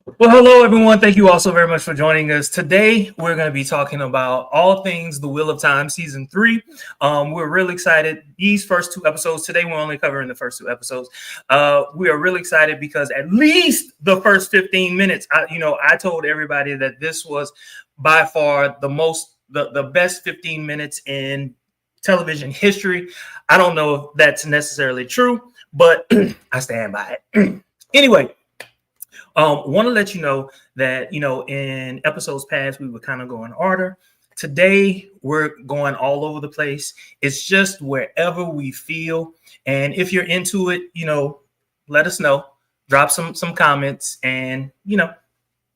Well, hello everyone. Thank you all so very much for joining us. Today, we're going to be talking about all things The Wheel of Time season 3. We're really excited. These first two episodes, today we're only covering the first two episodes. We are really excited because at least the first 15 minutes, I told everybody that this was by far the best 15 minutes in television history. I don't know if that's necessarily true, but I stand by it. Anyway, want to let you know that, in episodes past, we were kind of going order. Today, we're going all over the place. It's just wherever we feel. And if you're into it, let us know. Drop some comments and,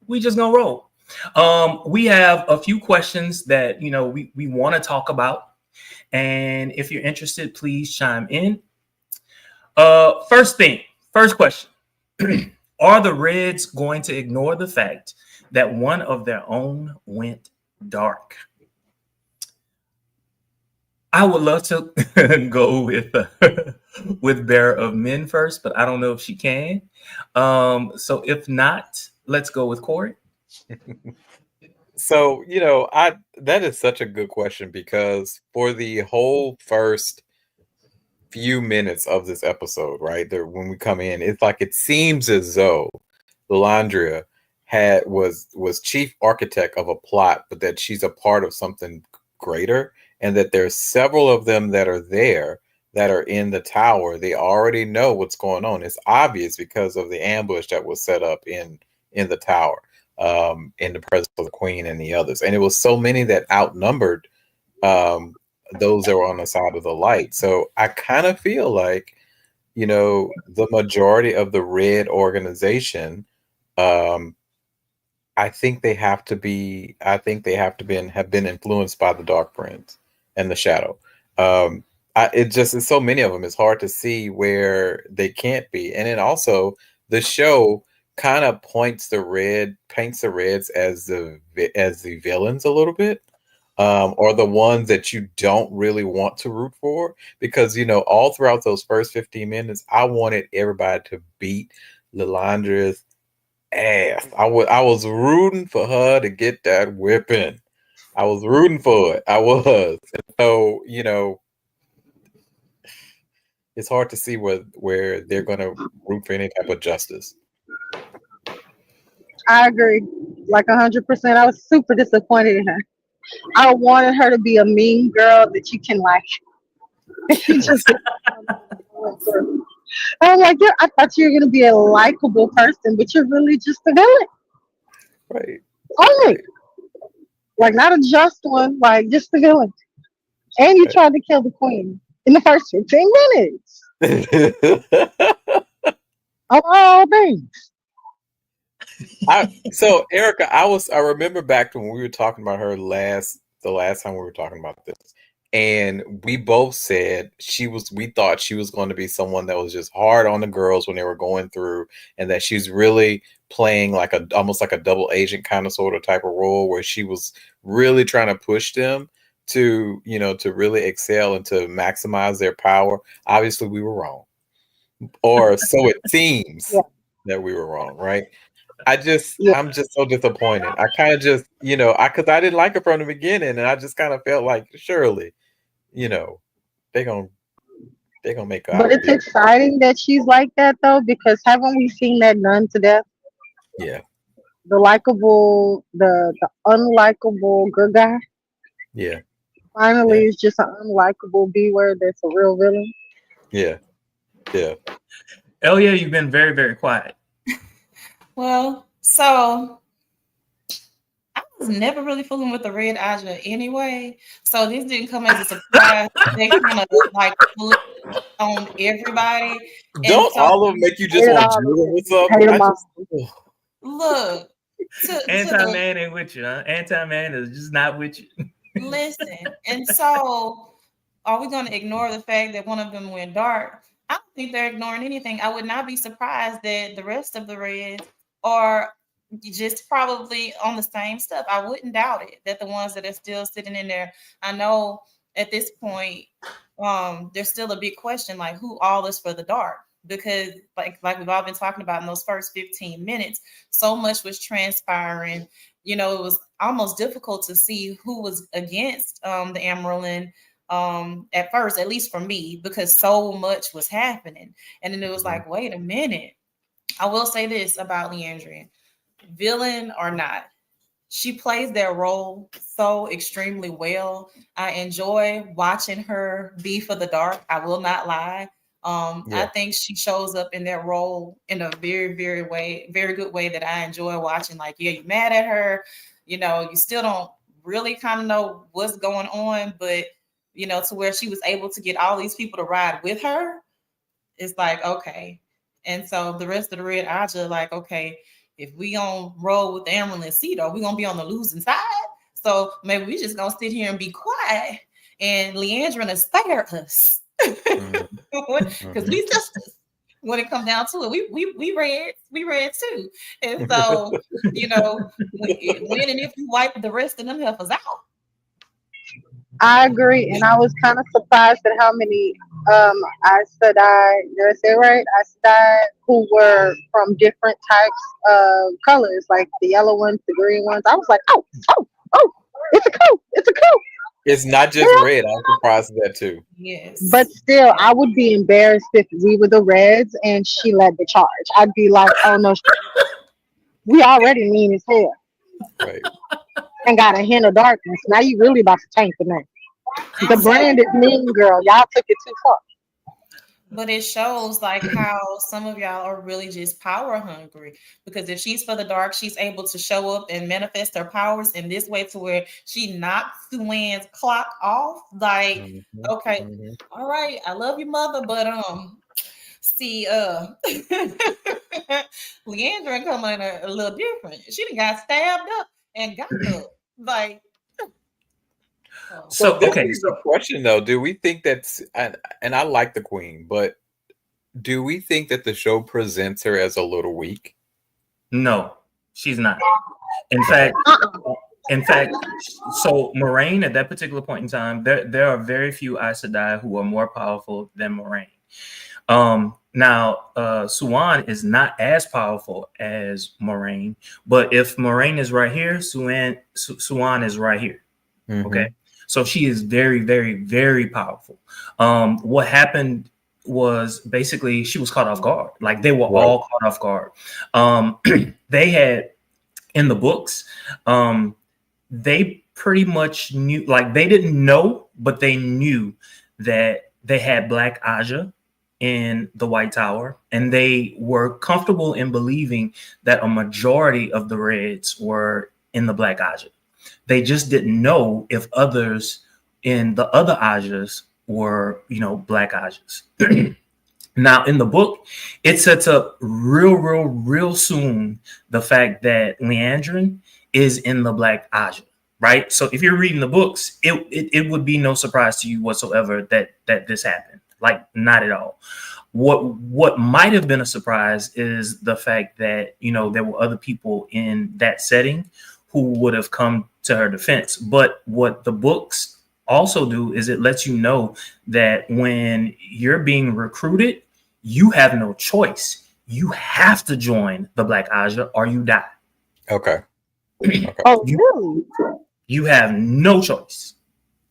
we just gonna roll. We have a few questions that, we want to talk about. And if you're interested, please chime in. First question. Are the Reds going to ignore the fact that one of their own went dark? I would love to go with Bear of Men first, but I don't know if she can. So if not, let's go with Corey. So, I that is such a good question because for the whole first few minutes of this episode, right there when we come in, it's like it seems as though Lilandria was chief architect of a plot, but that she's a part of something greater, and that there's several of them that are there that are in the tower. They already know what's going on. It's obvious because of the ambush that was set up in the tower, in the presence of the queen and the others, and it was so many that outnumbered those that were on the side of the light. So I kind of feel like, the majority of the Red organization, um, I think they have to be and have been influenced by the Dark Prince and the Shadow. It's so many of them. It's hard to see where they can't be. And then also the show kind of paints the Reds as the villains a little bit, or the ones that you don't really want to root for, because all throughout those first 15 minutes, I wanted everybody to beat Lilandria's ass. I was rooting for her to get that whipping. I was rooting for it. I was. And so, it's hard to see where they're gonna root for any type of justice. I agree, like 100%. I was super disappointed in her. I wanted her to be a mean girl that you can like. You just went through. I was like, yeah, I thought you were gonna be a likable person, but you're really just a villain. Right. Only Right. like not a just one, like just a villain. And you Right. tried to kill the queen in the first 15 minutes. Of all things. So Erica, I remember back to when we were talking about her the last time we were talking about this. And we both said we thought she was going to be someone that was just hard on the girls when they were going through, and that she's really playing like almost like a double agent kind of sort of type of role where she was really trying to push them to really excel and to maximize their power. Obviously we were wrong. Or so it seems Yeah, that we were wrong, right? yeah. I'm just so disappointed. I kind of just, because I didn't like her from the beginning, and I just kind of felt like surely, you know, they gonna they gonna make her But out to it's be. exciting that she's like that though, because haven't we seen that done to death? Yeah, The likable, the unlikable good guy yeah, finally yeah, is just an unlikable B word that's a real villain. yeah, yeah. Elia, you've been very, very quiet. Well, so I was never really fooling with the red Aja anyway. So this didn't come as a surprise. They kind of like flipped on everybody. And Don't so all of them make you just Hated want all of Judah them. or something? Hate I them all. just, ugh. look to Anti the man ain't with you, huh? Anti man is just not with you. listen. And so are we gonna ignore the fact that one of them went dark? I don't think they're ignoring anything. I would not be surprised that the rest of the Reds are just probably on the same stuff. I wouldn't doubt it that the ones that are still sitting in there. I know at this point, there's still a big question like who all is for the dark. because like we've all been talking about in those first 15 minutes, so much was transpiring. You know, it was almost difficult to see who was against the Ammerlin at first, at least for me, because so much was happening. And then it was like, wait a minute. I will say this about Leandrian, villain or not, she plays that role so extremely well. I enjoy watching her be for the dark. I will not lie. I think she shows up in that role in a very, very good way that I enjoy watching. Like, yeah, you're mad at her, you know, you still don't really kind of know what's going on, but you know, to where she was able to get all these people to ride with her, it's like, okay. And so the rest of the Red Aja, like, okay, if we gonna roll with the Amberlin Cito, we're gonna be on the losing side. So maybe we just gonna sit here and be quiet and Leandra to spare us. Because we sisters. When it comes down to it, we read too. And so, you know, when and if you wipe the rest of them heifers out. I agree, and I was kind of surprised at how many Aes Sedai, did I say it right? Aes Sedai who were from different types of colors, like the yellow ones, the green ones. I was like, oh, it's a coup, it's a coup. It's not just red. I'm surprised at that too. Yes. But still, I would be embarrassed if we were the Reds and she led the charge. I'd be like, oh no, we already mean as hell. Right. And got a hint of darkness. Now you really about to tank the name. The brand is Mean Girl. Y'all took it too far. But it shows like how some of y'all are really just power hungry. Because if she's for the dark, she's able to show up and manifest her powers in this way to where she knocks Suan's clock off. Like, okay, all right, I love you, mother, but see, Leandra coming a little different. She done got stabbed up and got up. Like, so okay. So question though, do we think that's and I like the Queen, but do we think that the show presents her as a little weak? No, she's not. In fact, so Moraine at that particular point in time, there are very few Aes Sedai who are more powerful than Moraine. Now, Suan is not as powerful as Moraine, but if Moraine is right here, Suan is right here. Okay, so she is very, very, very powerful. What happened was basically she was caught off guard. Like they were all caught off guard. They had in the books, they pretty much knew, like they didn't know, but they knew that they had Black Aja in the White Tower, and they were comfortable in believing that a majority of the Reds were in the Black Aja. They just didn't know if others in the other Ajas were, you know, Black Ajas. Now, in the book, it sets up real soon the fact that Leandrin is in the Black Aja, right? So if you're reading the books, it would be no surprise to you whatsoever that this happened. Like, not at all. What might have been a surprise is the fact that, you know, there were other people in that setting who would have come to her defense. But what the books also do is it lets you know that when you're being recruited, you have no choice. You have to join the Black Aja or you die. Okay. Oh, really? You have no choice.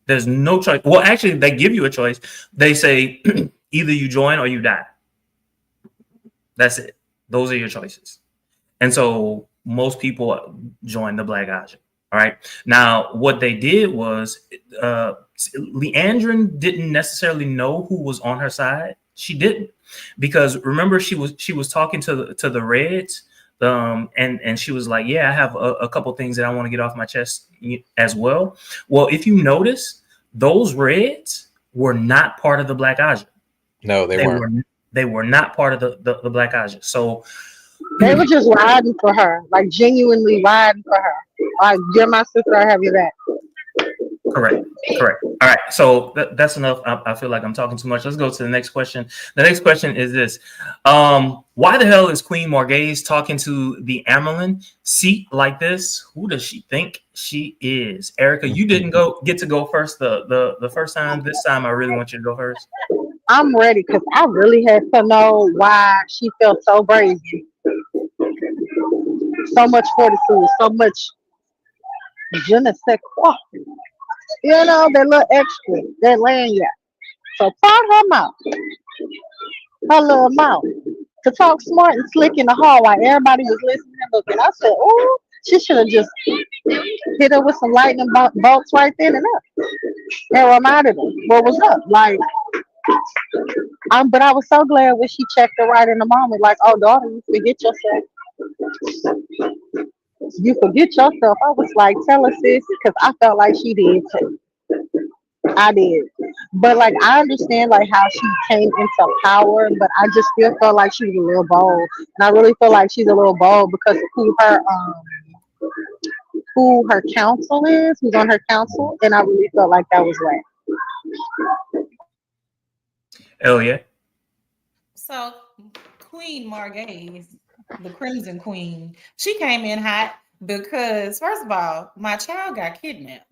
There's no choice. Well, actually, they give you a choice. They say either you join or you die. That's it. Those are your choices. And so most people join the Black Aja. All right. Now, what they did was Leandrin didn't necessarily know who was on her side. She didn't, because remember she was talking to the Reds, and she was like, "Yeah, I have a couple things that I want to get off my chest as well." Well, if you notice, those Reds were not part of the Black Aja. No, they weren't. They were not part of the Black Aja. So they were just riding for her, like genuinely riding for her. Like, you're my sister, I have your back. Correct. All right. So that's enough. I feel like I'm talking too much. Let's go to the next question. The next question is this. Why the hell is Queen Morghese talking to the Ammerlin seat like this? Who does she think she is? Erica, you didn't get to go first the first time. This time I really want you to go first. I'm ready because I really had to know why she felt so brazen, so much fortitude, so much je ne sais quoi. You know, that little extra, that lanyard. So part her little mouth, to talk smart and slick in the hall while everybody was listening and looking. I said, oh, she should have just hit her with some lightning bolts right then and there and reminded her what was up. Like, but I was so glad when she checked her right in the moment, like, oh, daughter, you forget yourself. You forget yourself. I was like, tell her, sis, because I felt like she did too. I did. But like I understand like how she came into power, but I just still felt like she was a little bold. And I really feel like she's a little bold because of who her counsel is, who's on her council, and I really felt like that was right. Oh yeah. So Queen Margay, the Crimson Queen, she came in hot because first of all, my child got kidnapped.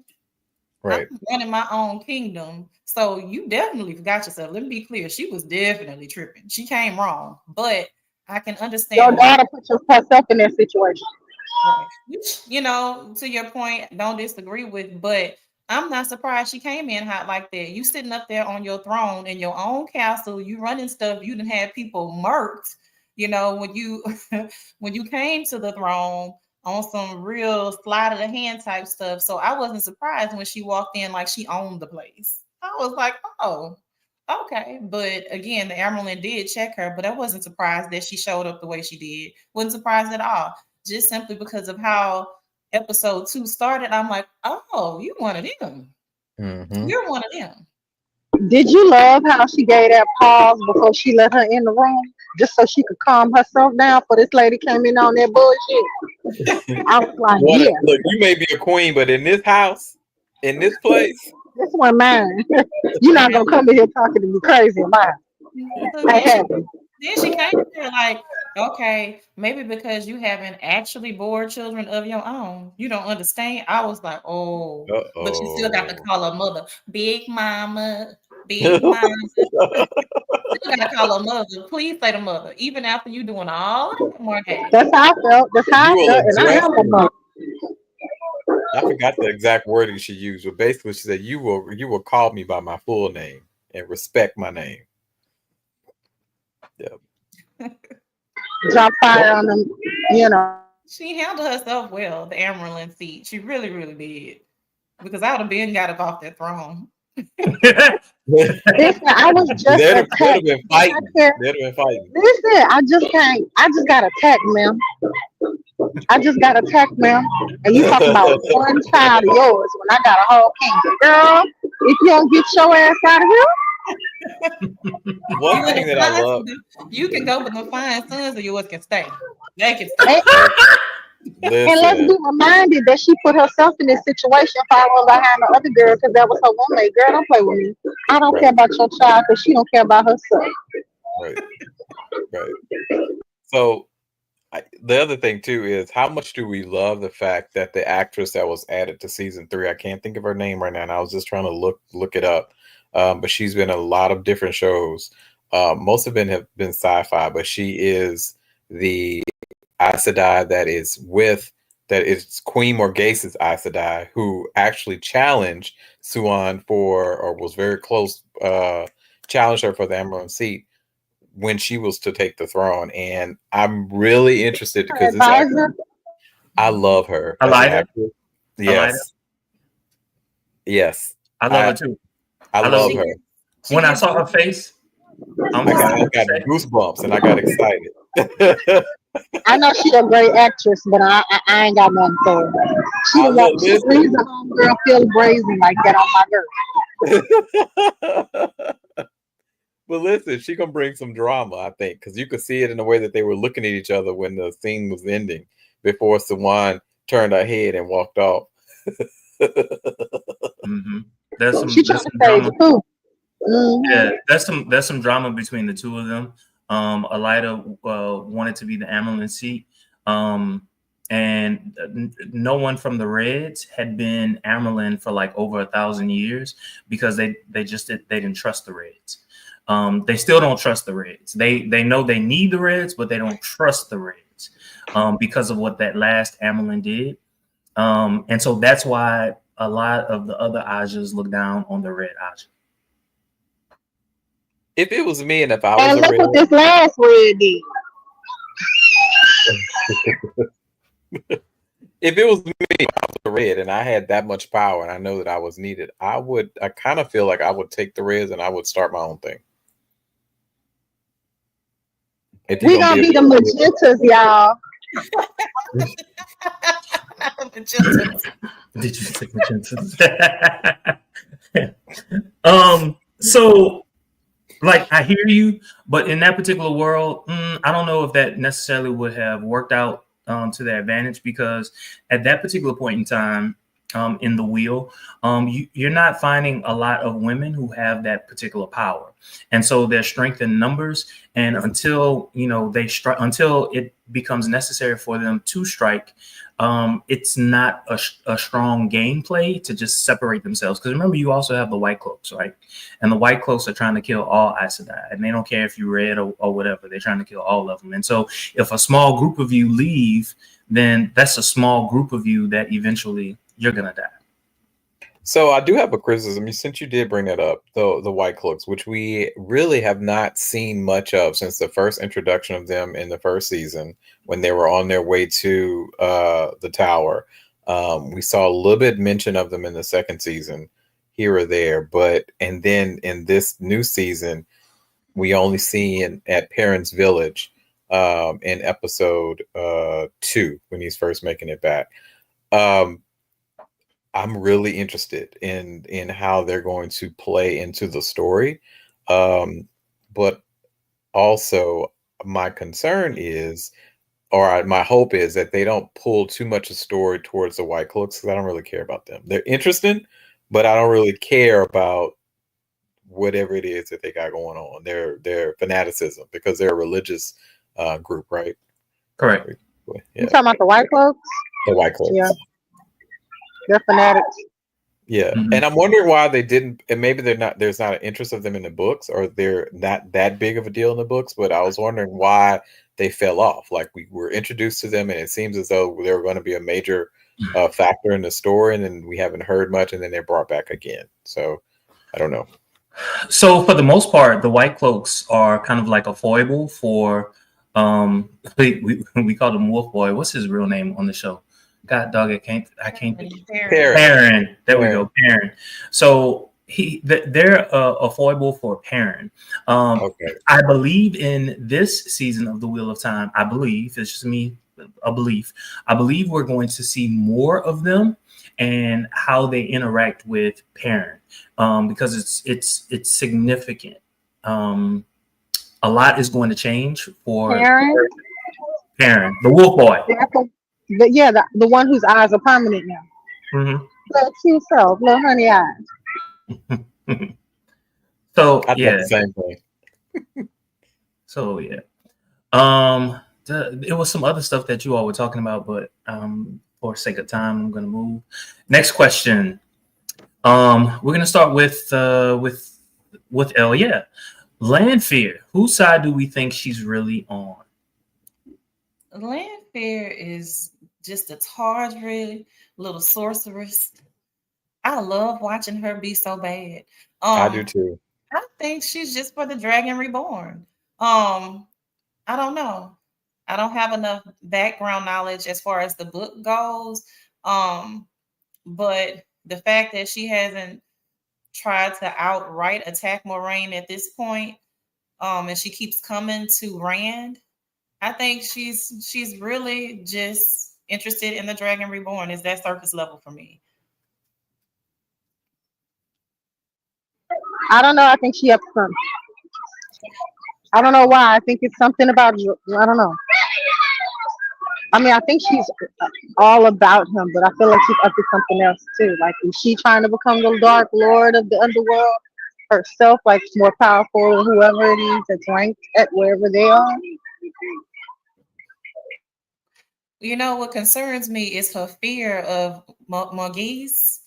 Right. I'm running my own kingdom. So you definitely forgot yourself. Let me be clear. She was definitely tripping. She came wrong. But I can understand Your daughter put herself in that situation. right. Which, you know, to your point, don't disagree with, but I'm not surprised she came in hot like that. You sitting up there on your throne in your own castle, you running stuff, you didn't have people murked, you know, when you when you came to the throne on some real slide of the hand type stuff. So I wasn't surprised when she walked in like she owned the place. I was like, oh, okay. But again, the Emerald did check her, but I wasn't surprised that she showed up the way she did. Wasn't surprised at all. Just simply because of how episode 2 started. I'm like, oh, you one of them. Mm-hmm. You're one of them. Did you love how she gave that pause before she let her in the room? Just so she could calm herself down for this lady came in on that bullshit. I was like, yeah. Look, you may be a queen, but in this house, in this place, This one mine. You're not gonna come in here talking to me crazy in mine. I haven't. Then she came here like, okay, maybe because you haven't actually bore children of your own, you don't understand. I was like, oh, but you still got to call her mother, big mama, big mama. Still got to call her mother. Please say the mother, even after you doing all that, Margay. That's how I felt. That's how I felt, and I am a mother. I forgot the exact wording she used, but basically she said, "You will call me by my full name and respect my name." Yeah. Drop fire on them, you know. She handled herself well, the Amaranth seat. She really, really did. Because I would have been got up off that throne. Listen, I was just They'd have attacked. been fighting. They'd have been fighting. Listen, I just got attacked, ma'am. I just got attacked, ma'am. And you talking about one child of yours when I got a whole kingdom. Girl, if you don't get your ass out of here. One thing that I love. You can go, but the fine sons of yours can stay. They can stay. And let's be reminded that she put herself in this situation following behind the other girl because that was her roommate. Girl, don't play with me. I don't care about your child because she don't care about herself. Right. So the other thing too is how much do we love the fact that the actress that was added to season 3, I can't think of her name right now, and I was just trying to look it up. But she's been in a lot of different shows. Most of them have been sci-fi, but she is the Aes Sedai that is Queen Morgase's Aes Sedai, who actually challenged Siuan or was very close, challenged her for the Emerald seat when she was to take the throne. And I'm really interested because this actress, I love her. Elaida? Yes. Yes. I love her too. I love her. When I saw her face, I got goosebumps and I got excited. I know she's a great actress, but I ain't got nothing for her. She leaves a homegirl feel brazen like that on my girl. But listen, she gonna bring some drama, I think, because you could see it in the way that they were looking at each other when the scene was ending before Siuan turned her head and walked off. Mm-hmm. There's some drama. Mm-hmm. Yeah, there's some drama between the two of them. Elaida wanted to be the Amyrlin seat, and no one from the Reds had been Amyrlin for like over 1,000 years because they didn't trust the Reds. They still don't trust the Reds. They know they need the Reds, but they don't trust the Reds because of what that last Amelin did. And so that's why a lot of the other Ajas look down on the Red Aja. If it was me and if I And was a look what Red, this last Red did. if it was me, if I was a Red, and I had that much power, and I know that I was needed, I kind of feel like I would take the Reds and I would start my own thing. If you're We gonna be the Magentas, y'all. Did you say Magenta? So like I hear you, but in that particular world, I don't know if that necessarily would have worked out to their advantage, because at that particular point in time in the wheel, you're not finding a lot of women who have that particular power, and so their strength in numbers. And until they strike, until it becomes necessary for them to strike, it's not a strong gameplay to just separate themselves. Because remember, you also have the White Cloaks, right? And the White Cloaks are trying to kill all Aes Sedai, and they don't care if you're red or whatever. They're trying to kill all of them. And so if a small group of you leave, then that's a small group of you that eventually you're gonna die. So I do have a criticism, since you did bring that up, the White Cloaks, which we really have not seen much of since the first introduction of them in the first season, when they were on their way to the tower. We saw a little bit mention of them in the second season, here or there, and then in this new season, we only see at Perrin's village in episode 2 when he's first making it back. I'm really interested in how they're going to play into the story. But also my concern is, or my hope is, that they don't pull too much of story towards the White Cloaks, because I don't really care about them. They're interesting, but I don't really care about whatever it is that they got going on. Their fanaticism, because they're a religious group, right? Correct. Yeah. You talking about the White Cloaks? The White Cloaks. Yeah. They're fanatics. Yeah. Mhm. And I'm wondering why they didn't, and maybe there's not an interest of them in the books, or they're not that big of a deal in the books, but I was wondering why they fell off. Like, we were introduced to them and it seems as though they were going to be a major factor in the story, and then we haven't heard much, and then they're brought back again. So I don't know. So for the most part, the White Cloaks are kind of like a foible for we call him Wolf Boy. What's his real name on the show? God dog, I can't Perrin. There we go, Perrin. So they're a foible for Perrin. Okay. I believe in this season of the Wheel of Time, I believe, it's just me, a belief, I believe we're going to see more of them and how they interact with Perrin, because it's significant. A lot is going to change for Perrin, the Wolf Boy. The one whose eyes are permanent now. Mm-hmm. Little cute self, little honey eyes. So I yeah, thought the same thing. so yeah. It was some other stuff that you all were talking about, but for sake of time, I'm gonna move. Next question. We're gonna start with Elle. Yeah, Lanfear. Whose side do we think she's really on? Lanfear is just a tawdry little sorceress. I love watching her be so bad. I do too. I think she's just for the Dragon Reborn. I don't know. I don't have enough background knowledge as far as the book goes. But the fact that she hasn't tried to outright attack Moiraine at this point, and she keeps coming to Rand, I think she's really just interested in the Dragon Reborn. Is that surface level for me? I don't know. I think she up to something. I don't know why. I think it's something about, I don't know. I mean, I think she's all about him, but I feel like she's up to something else too. Like, is she trying to become the Dark Lord of the underworld herself? Like, more powerful than whoever it is that's ranked at wherever they are? You know, what concerns me is her fear of Morghese,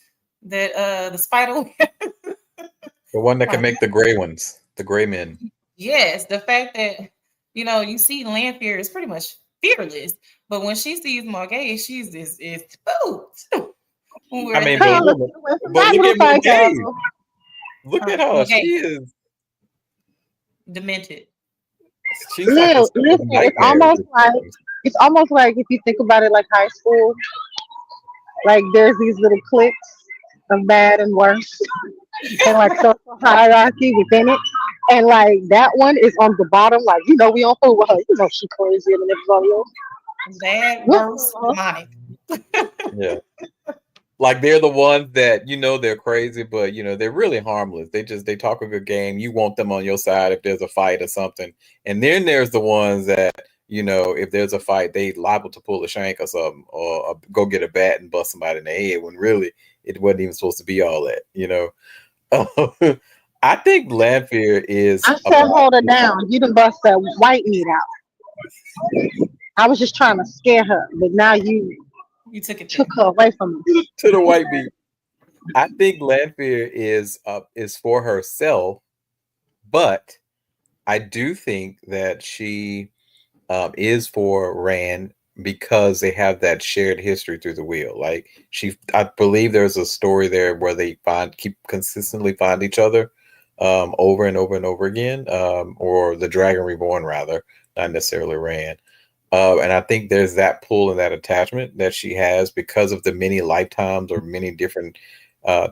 that the spider. The one that can make the gray ones. The gray men. Yes, the fact that you see Lanfear is pretty much fearless, but when she sees Margay, she's is spooked. I mean, Huh, but look at Margay. Look at her. She is demented. She's like a listen, nightmare. it's almost like if you think about it like high school, like there's these little cliques of bad and worse and like social hierarchy within it. And like that one is on the bottom, like we on fool with her. She crazy and everybody else. Bad, worse, demonic. Yeah. Like they're the ones that they're crazy, but they're really harmless. They talk a good game. You want them on your side if there's a fight or something. And then there's the ones that if there's a fight, they liable to pull a shank or something, or go get a bat and bust somebody in the head when really it wasn't even supposed to be all that. I think Lanfear is. I said, hold her down. You done bust that white meat out. I was just trying to scare her, but now you took her away from me. To the white meat. I think Lanfear is for herself, but I do think that she is for Rand because they have that shared history through the wheel. Like I believe there's a story there where they consistently find each other over and over and over again, or the Dragon Reborn rather, not necessarily Rand. And I think there's that pull and that attachment that she has because of the many lifetimes or many different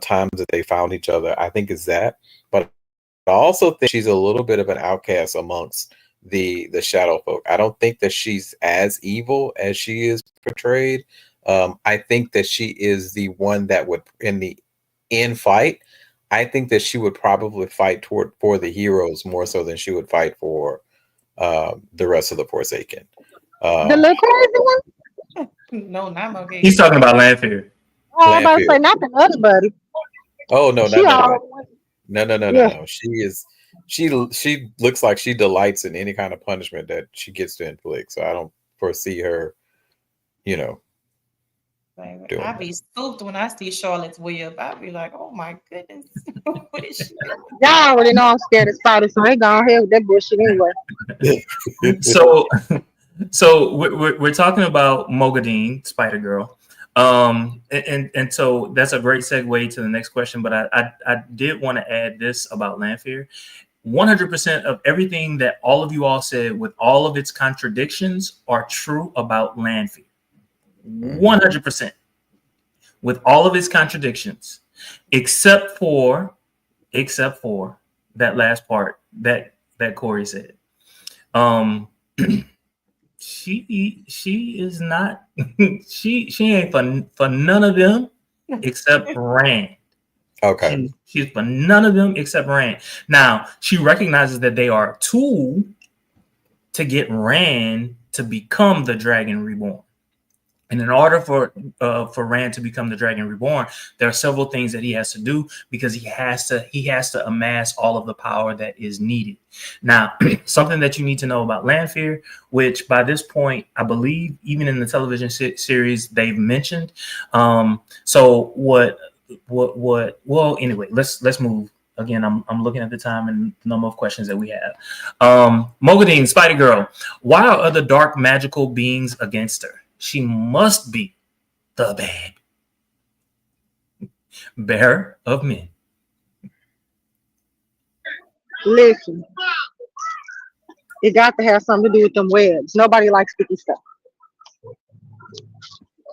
times that they found each other. I think it's that. But I also think she's a little bit of an outcast amongst the shadow folk. I don't think that she's as evil as she is portrayed. I think that she is the one that would in the end fight. I think that she would probably fight for the heroes more so than she would fight for the rest of the Forsaken. The little crazy one? No, not okay. He's talking about Lanfear. Oh, I'm about to say not the other buddy. Oh no, no. She looks like she delights in any kind of punishment that she gets to inflict. So I don't foresee her, I'd be spooked when I see Charlotte's Web. I'd be like, oh my goodness. What is she doing? Y'all already know I'm scared of spiders, so they gone ahead with that bullshit anyway. So we're talking about Moghedien, Spider Girl. And so that's a great segue to the next question, but I did want to add this about Lanfear. 100% of everything that all of you all said, with all of its contradictions, are true about Lanfear. 100% with all of its contradictions, except for that last part that Corey said. She is not she ain't for none of them except Rand. Okay. She's for none of them except Rand. Now she recognizes that they are a tool to get Rand to become the Dragon Reborn. And in order for Rand to become the Dragon Reborn, there are several things that he has to do because he has to amass all of the power that is needed. Now, something that you need to know about Lanfear, which by this point, I believe, even in the television series, they've mentioned. So what? Well, anyway, let's move. Again, I'm looking at the time and the number of questions that we have. Moghedien, Spider Girl, why are other dark magical beings against her? She must be the bad bearer of men. Listen, it got to have something to do with them webs. Nobody likes sticky stuff.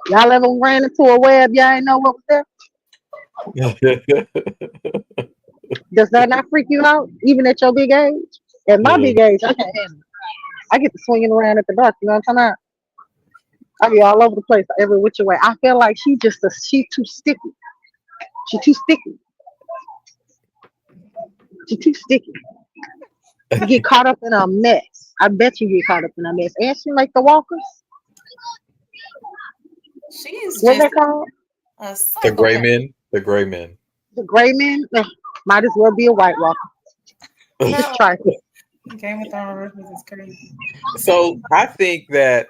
Y'all ever ran into a web? Y'all ain't know what was there? Does that not freak you out, even at your big age? At my big age, I can't handle it. I get to swinging around at the dark. You know what I'm talking about? I be all over the place, every which way. I feel like she's too sticky. She's too sticky. She's too sticky. You get caught up in a mess. I bet you get caught up in a mess. And she like the walkers. She's what they called? The gray men. The gray men. The gray men might as well be a white walker. No. Try it. Game of Thrones is crazy. So I think the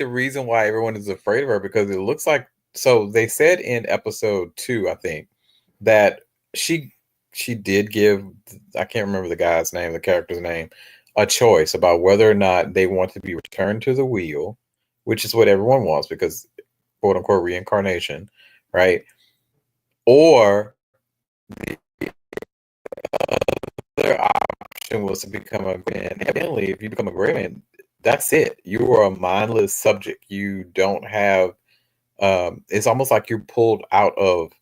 reason why everyone is afraid of her because it looks like, so they said in episode 2, I think, that she did give, I can't remember the guy's name, the character's name, a choice about whether or not they want to be returned to the wheel, which is what everyone wants because quote unquote reincarnation, right? Or the other option was to become a gray man. Evidently, if you become a gray man, that's it. You are a mindless subject. You don't have. It's almost like you're pulled out of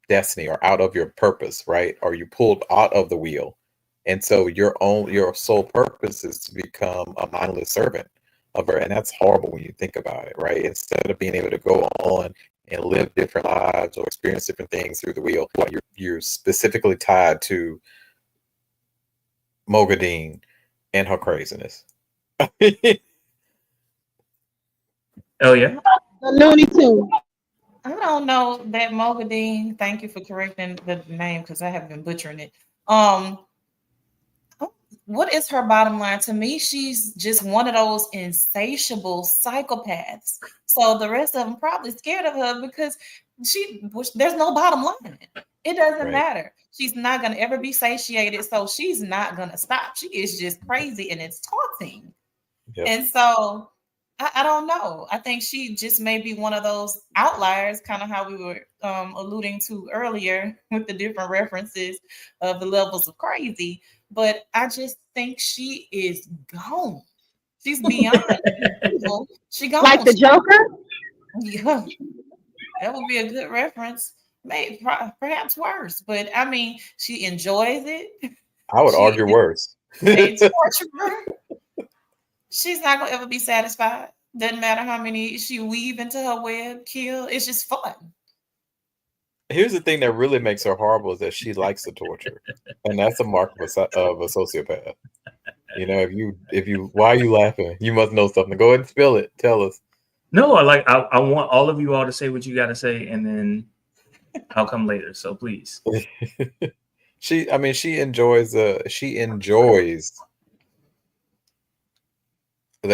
destiny or out of your purpose, right? Or you pulled out of the wheel, and so your sole purpose is to become a mindless servant of her, and that's horrible when you think about it, right? Instead of being able to go on and live different lives or experience different things through the wheel, you're specifically tied to Mogadine and her craziness. Oh yeah. The Looney Tunes. I don't know that Mogadine. Thank you for correcting the name because I have been butchering it. What is her bottom line? To me, she's just one of those insatiable psychopaths. So the rest of them probably scared of her because there's no bottom line. It doesn't matter. She's not going to ever be satiated. So she's not going to stop. She is just crazy and it's taunting. Yep. And so I don't know. I think she just may be one of those outliers, kind of how we were alluding to earlier with the different references of the levels of crazy. But I just think she is gone. She's beyond evil. She gone. Like the Joker? Yeah. That would be a good reference. Maybe perhaps worse. But I mean, she enjoys it. I would argue worse. A torturer. She's not gonna ever be satisfied. Doesn't matter how many she weave into her web, kill. It's just fun. Here's the thing that really makes her horrible is that she likes to torture, and that's a mark of a sociopath. You know, if you, why are you laughing? You must know something. Go ahead and spill it. Tell us. No, I want all of you all to say what you got to say, and then I'll come later. So please. She enjoys the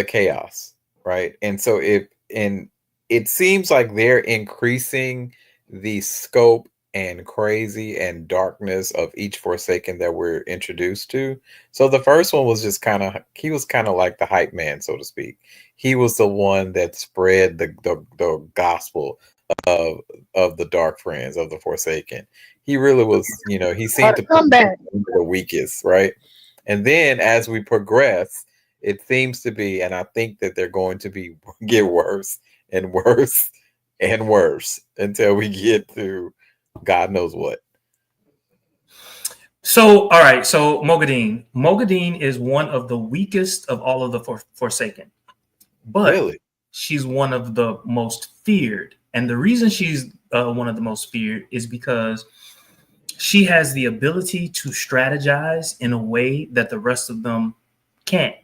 chaos, right? And so it seems like they're increasing the scope and crazy and darkness of each Forsaken that we're introduced to. So the first one was just he was kind of like the hype man, so to speak. He was the one that spread the gospel of the Dark Friends, of the Forsaken. He really was, he seemed to come back the weakest, right? And then as we progress, it seems to be, and I think that they're going to get worse and worse and worse until we get to God knows what. So, all right. So Mogadine. Mogadine is one of the weakest of all of the Forsaken. But really? She's one of the most feared. And the reason she's one of the most feared is because she has the ability to strategize in a way that the rest of them can't.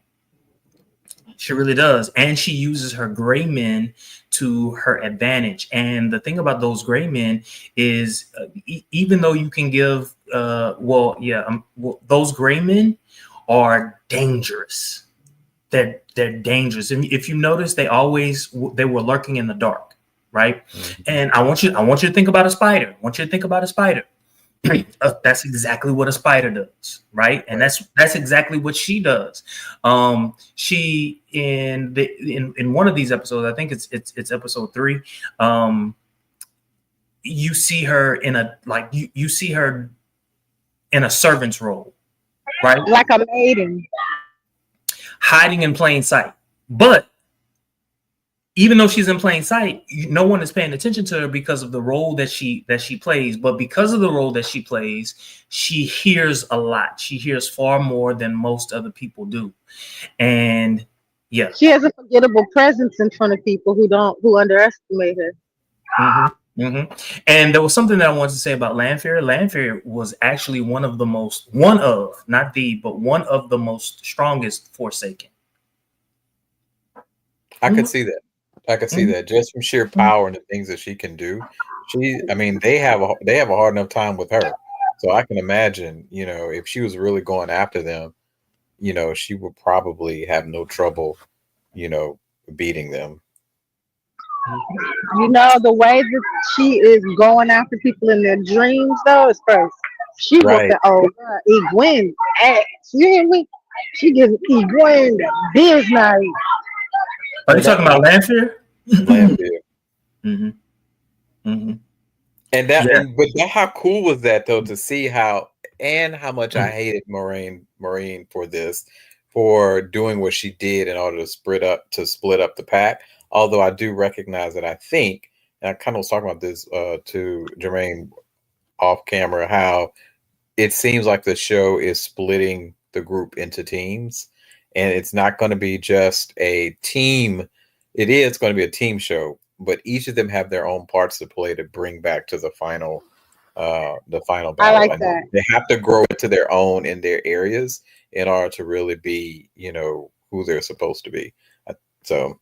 She really does. And she uses her gray men to her advantage. And the thing about those gray men is even though you can give, those gray men are dangerous. They're dangerous. And if you notice, they were lurking in the dark, right? Mm-hmm. And I want you to think about a spider. That's exactly what a spider does, right? And that's exactly what she does. She in one of these episodes, I think it's episode 3. You see her in a servant's role, right? Like a maiden, hiding in plain sight. But even though she's in plain sight, no one is paying attention to her because of the role that she plays. But because of the role that she plays, she hears a lot. She hears far more than most other people do. And yeah, she has a forgettable presence in front of people who underestimate her. Mm-hmm. Mm-hmm. And there was something that I wanted to say about Lanfear. Lanfear was actually one of the most strongest Forsaken. I could see that. I could see that just from sheer power and the things that she can do. They have a hard enough time with her. So I can imagine, if she was really going after them, she would probably have no trouble, beating them. You know, the way that she is going after people in their dreams, though, is first. She Right. whooping old Egwene ass. You hear me? She gives Egwene the business. Are you talking about Lanfear? Lanfear. Mm-hmm. Mm-hmm. And how cool was that though to see how much I Mm. hated Marine for doing what she did in order to split up the pack. Although I do recognize that I think, and I kind of was talking about this to Jermaine off camera, how it seems like the show is splitting the group into teams, and it's not going to be just a team. It is going to be a team show, but each of them have their own parts to play to bring back to the final battle. I like And that. they have to grow into their own in their areas in order to really be, who they're supposed to be. So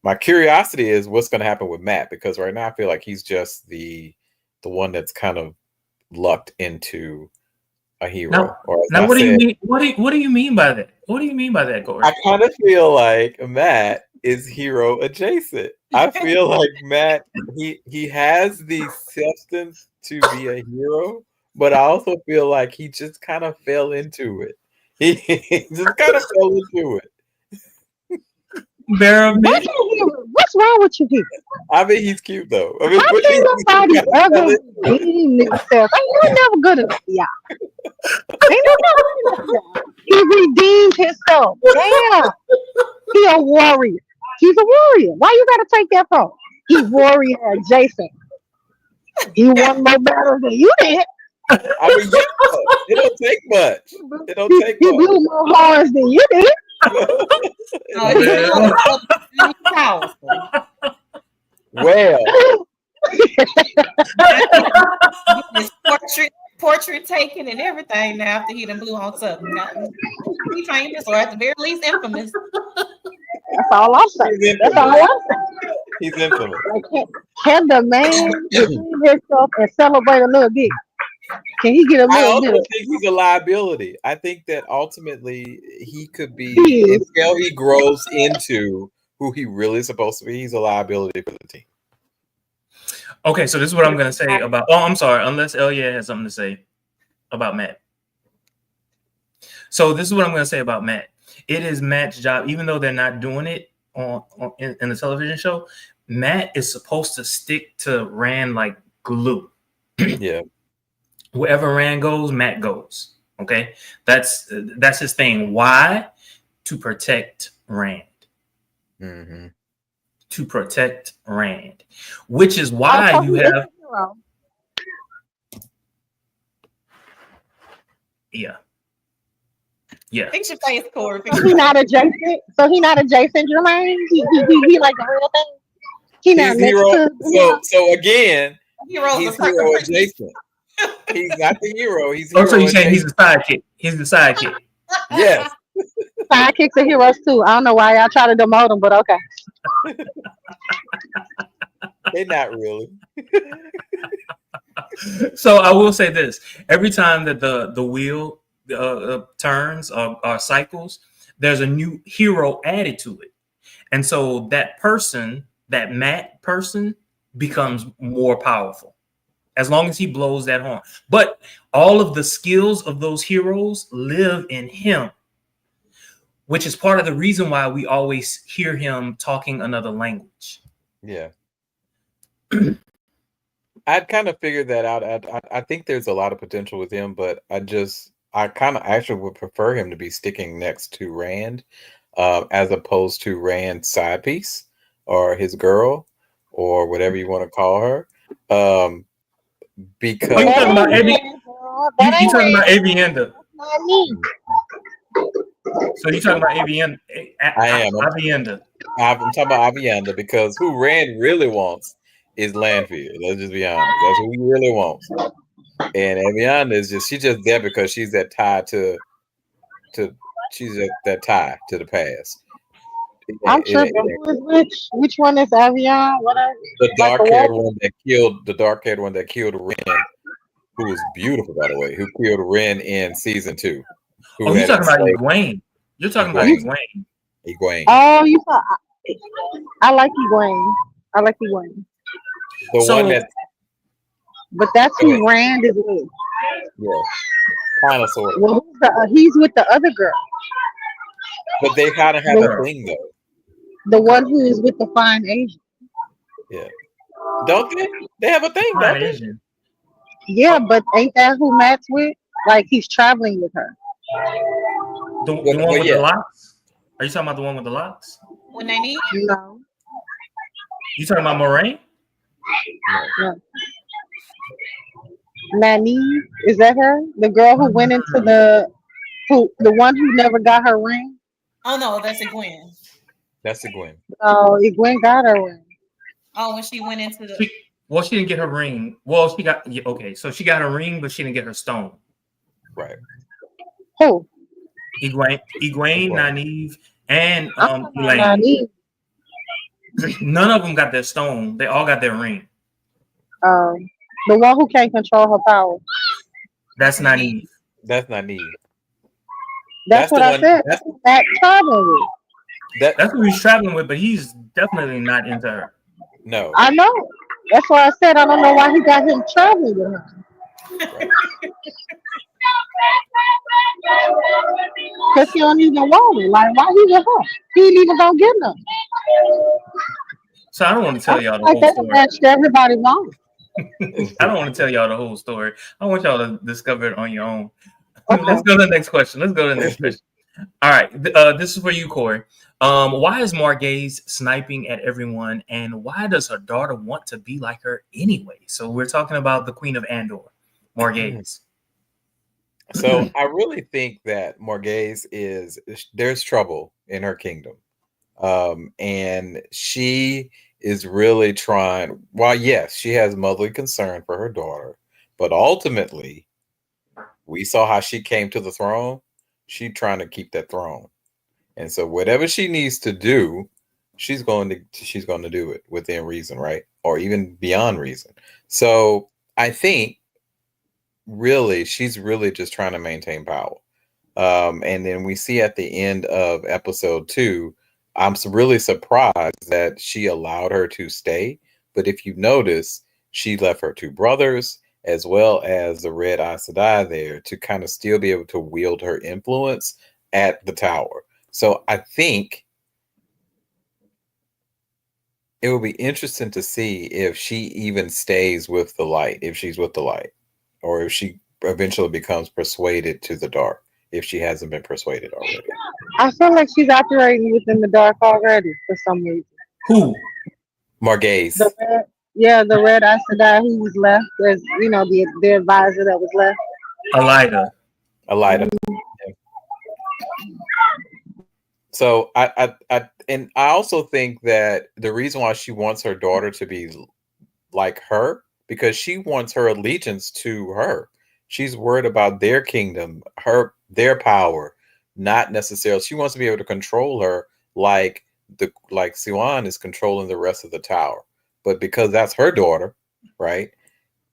my curiosity is what's going to happen with Matt, because right now I feel like he's just the one that's kind of lucked into a hero. Now, what do you mean? What do you mean by that? What do you mean by that, Corey? I kind of feel like Matt is hero adjacent. I feel like Matt, he has the substance to be a hero, but I also feel like he just kind of fell into it. He just kind of fell into it. What's wrong with you people? I mean, he's cute though. I mean, How can nobody ever redeem themselves? Ain't no never good enough for y'all. Ain't no never good enough for y'all. He redeemed himself. Damn. He a warrior. He's a warrior. Why you gotta take that from? He's warrior adjacent. He won more battles than you did. I mean, yeah, it don't take much. It don't take He much. blew more horns than you did. Well, His portrait taken and everything now after he done blew on something. He famous, or at the very least infamous. That's all I'm saying. That's all I'm saying. He's infamous. Like, can the man redeem himself and celebrate a little bit? Can he get a I little also bit? think he's a liability. I think that ultimately he could be, He is. until he grows into who he really is supposed to be, he's a liability for the team. Okay, so this is what I'm going to say about. Oh, I'm sorry. Unless Elia has something to say about Matt. So this is what I'm going to say about Matt. It is Matt's job, even though they're not doing it in the television show. Matt is supposed to stick to Rand like glue. Yeah. Wherever Rand goes, Matt goes. Okay, that's his thing. Why? To protect Rand. Mm-hmm. To protect Rand, which is why you have. Yeah. Fix your face, Corey. So he not adjacent. Jermaine. He like the real thing. He not He's next hero. to. So again, Heroes he's are hero adjacent. He's not the hero. He's Oh, hero so you're saying he's adjacent. the sidekick? He's the sidekick. Yes. Sidekicks are heroes too. I don't know why y'all try to demote them, but okay. They're not really. So I will say this: every time that the wheel turns or cycles, there's a new hero added to it, and so that person, that Matt person, becomes more powerful as long as he blows that horn. But all of the skills of those heroes live in him, which is part of the reason why we always hear him talking another language. Yeah. I'd kind of figured that out. I think there's a lot of potential with him, but I kind of actually would prefer him to be sticking next to Rand, as opposed to Rand's side piece or his girl or whatever you want to call her. Because you talking about you talking about Avienda. So you talking about Avienda? I am. Avienda. I'm talking about Avienda because who Rand really wants is Lanfear. Let's just be honest. That's who he really wants. And Avienda is she's just there because she's that tie to that tie to the past. I'm tripping. Who is which one is Avion? Whatever. The dark-haired one that killed Ren, who was beautiful, by the way, who killed Ren in season 2. Oh, you're talking about Egwene. You're talking about Egwene. Egwene. Oh, you thought I like Egwene. I like Egwene. The So one that, But that's go ahead. who Rand is with. Yeah, kind of sort of. Well, he's with the other girl, But they kind of have a the, thing though. the one who is with the fine Asian. Yeah, don't they? They have a thing, fine don't they? Asian. Yeah, but ain't that who Matt's with? Like he's traveling with her. The But, one with the yeah, locks? Are you talking about the one with the locks? When they need No, You talking about Moraine? no. no. Nani, is that her? The girl who went into the one who never got her ring? oh no, that's a Gwen. That's the Gwen. Oh, Egwene got her ring. Oh, when she went into the She didn't get her ring. Well, she got okay. So she got her ring, but she didn't get her stone. Right. Who? Egwene, Gwen. Nynaeve, and I'm talking about Elaine. Nani. None of them got their stone. They all got their ring. The one who can't control her power. That's Nynaeve. That's not Neve. That's That's what the I one. said. That's who Matt traveling with. That's who he's traveling with, but he's definitely not into her. No. I know. That's why I said I don't know why he got him traveling with her. Right. Because he don't even want it. Like, why he with her? He ain't even gonna get none. So I don't want to tell y'all the Like whole that story. matched everybody wants. I don't want to tell y'all the whole story. I want y'all to discover it on your own. Okay. Let's go to the next question. All right. This is for you, Corey. Why is Margaze sniping at everyone, and why does her daughter want to be like her anyway? So we're talking about the Queen of Andor, Margaze. So I really think that Margaze there's trouble in her kingdom. And she is really trying, while yes, she has motherly concern for her daughter, but ultimately we saw how she came to the throne. She's trying to keep that throne. And so whatever she needs to do, she's going to do it within reason, right? Or even beyond reason. So I think really she's really just trying to maintain power. And then we see at the end of episode 2, I'm really surprised that she allowed her to stay. But if you notice, she left her 2 brothers as well as the Red Aes Sedai there to kind of still be able to wield her influence at the tower. So I think it will be interesting to see if she even stays with the light, if she's with the light, or if she eventually becomes persuaded to the dark, if she hasn't been persuaded already. I feel like she's operating within the dark already for some reason. Who? Margaze. The Red Aes Sedai who was left as the advisor that was left. Elida. Yeah. So I also think that the reason why she wants her daughter to be like her, because she wants her allegiance to her. She's worried about their kingdom, their power, not necessarily. She wants to be able to control her like Siwan is controlling the rest of the tower. But because that's her daughter, right?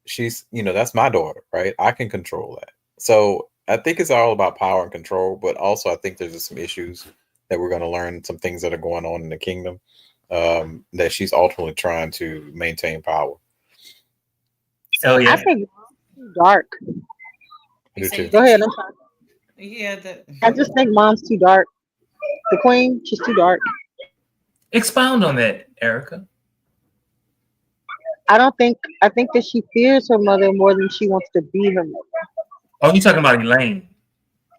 She's, that's my daughter, right? I can control that. So I think it's all about power and control, but also I think there's just some issues that we're going to learn, some things that are going on in the kingdom, that she's ultimately trying to maintain power. Oh yeah. I think Mom's too dark. I do too. Go ahead. I'm sorry. Yeah, I just think Mom's too dark. The Queen, she's too dark. Expound on that, Erica. I think that she fears her mother more than she wants to be her mother. Oh, you talking about Elaine?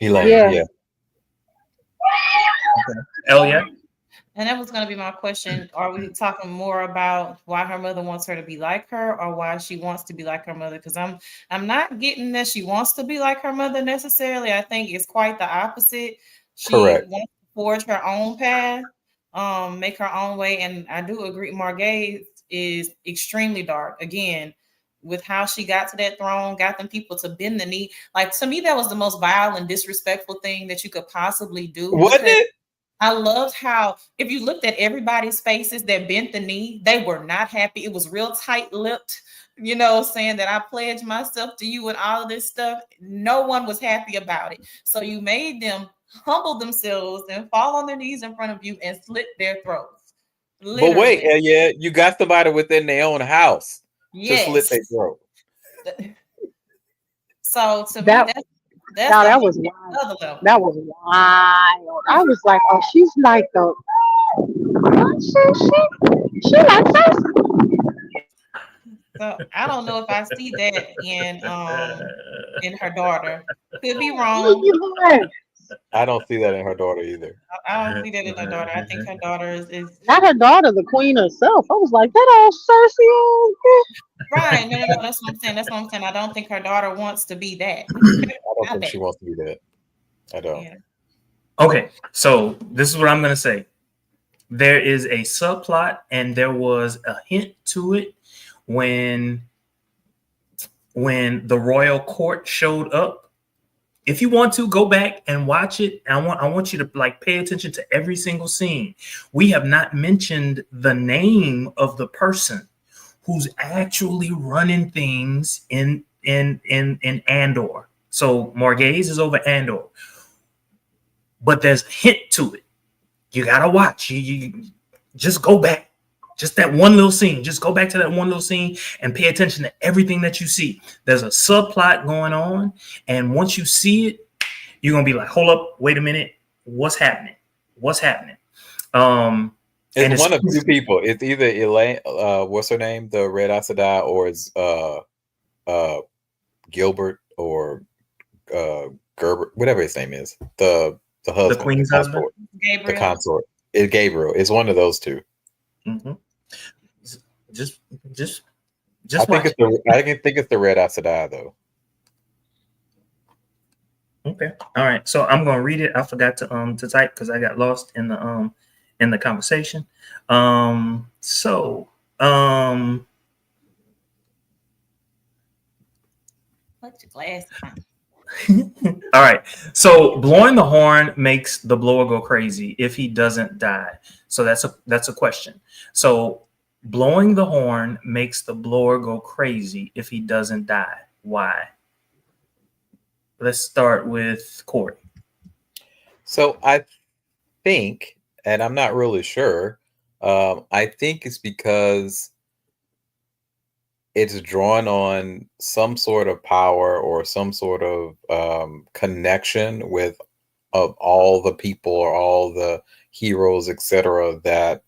Elaine, yeah. Elia? and that was going to be my question. Are we talking more about why her mother wants her to be like her, or why she wants to be like her mother? Because I'm not getting that she wants to be like her mother necessarily. I think it's quite the opposite. She Correct. wants to forge her own path, make her own way. And I do agree, Margaze is extremely dark. Again, with how she got to that throne, got them people to bend the knee. Like, to me, that was the most vile and disrespectful thing that you could possibly do. Wasn't it? I loved how, if you looked at everybody's faces that bent the knee, they were not happy. It was real tight-lipped, saying that I pledge myself to you and all of this stuff. No one was happy about it. So you made them humble themselves and fall on their knees in front of you and slit their throats. But wait, Literally. yeah, you got somebody within their own house to slit Yes. their throat. So to me, That that's now on that was wild. another level. That was wild. I was like, oh, she's like the she like Cersei. So I don't know if I see that in her daughter. Could be wrong. I don't see that in her daughter either. I don't see that in her daughter. I think her daughter is Not her daughter, the queen herself. I was like, that old Cersei. right. No. That's what I'm saying. That's what I'm saying. I don't think her daughter wants to be that. I don't Not think that. she wants to be that. I don't. Yeah. Okay, so this is what I'm going to say. There is a subplot, and there was a hint to it when the royal court showed up. If you want to go back and watch it, I want you to like pay attention to every single scene. We have not mentioned the name of the person who's actually running things in Andor. So Marghese is over Andor, but there's a hint to it. You gotta watch. You just go back. Just that one little scene. Just go back to that one little scene and pay attention to everything that you see. There's a subplot going on, and once you see it, you're gonna be like, "Hold up, wait a minute, what's happening? What's happening?" And It's one of two people. It's either Elaine, what's her name, the Red Aes Sedai, or it's Gilbert or Gerber, whatever his name is. The husband, the queen's husband, Gabriel. the consort. It's Gabriel. It's one of those two. Mm-hmm. Just I think it's the Red Aes Sedai though. Okay. All right. So I'm gonna read it. I forgot to type because I got lost in the conversation. Put your glasses on. All right. So blowing the horn makes the blower go crazy if he doesn't die. So that's a question. So blowing the horn makes the blower go crazy if he doesn't die. Why? Let's start with Corey. So I think, and I'm not really sure, I think it's because it's drawn on some sort of power or some sort of connection with of all the people or all the heroes, etc. That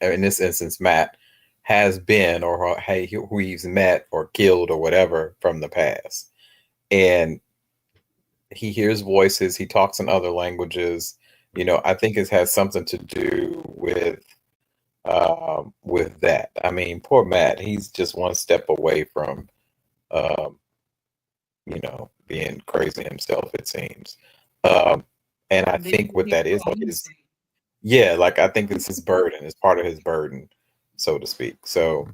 in this instance Matt has been or who he's met or killed or whatever from the past, and he hears voices, he talks in other languages. I think it has something to do with that. I mean, poor Matt, he's just one step away from being crazy himself, it seems. And I think what that is like I think it's his burden, it's part of his burden, so to speak. So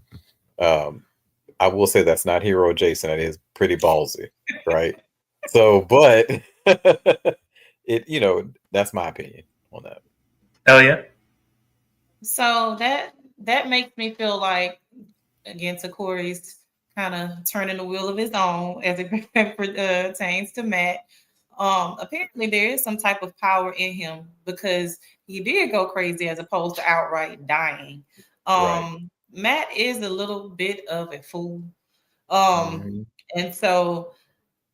I will say that's not hero Jason, that is pretty ballsy, right? So but that's my opinion on that. Oh yeah. So that makes me feel like, again, to Corey's kind of turning the wheel of his own as it pertains to Matt. Apparently there is some type of power in him because he did go crazy as opposed to outright dying. Right. Matt is a little bit of a fool. And so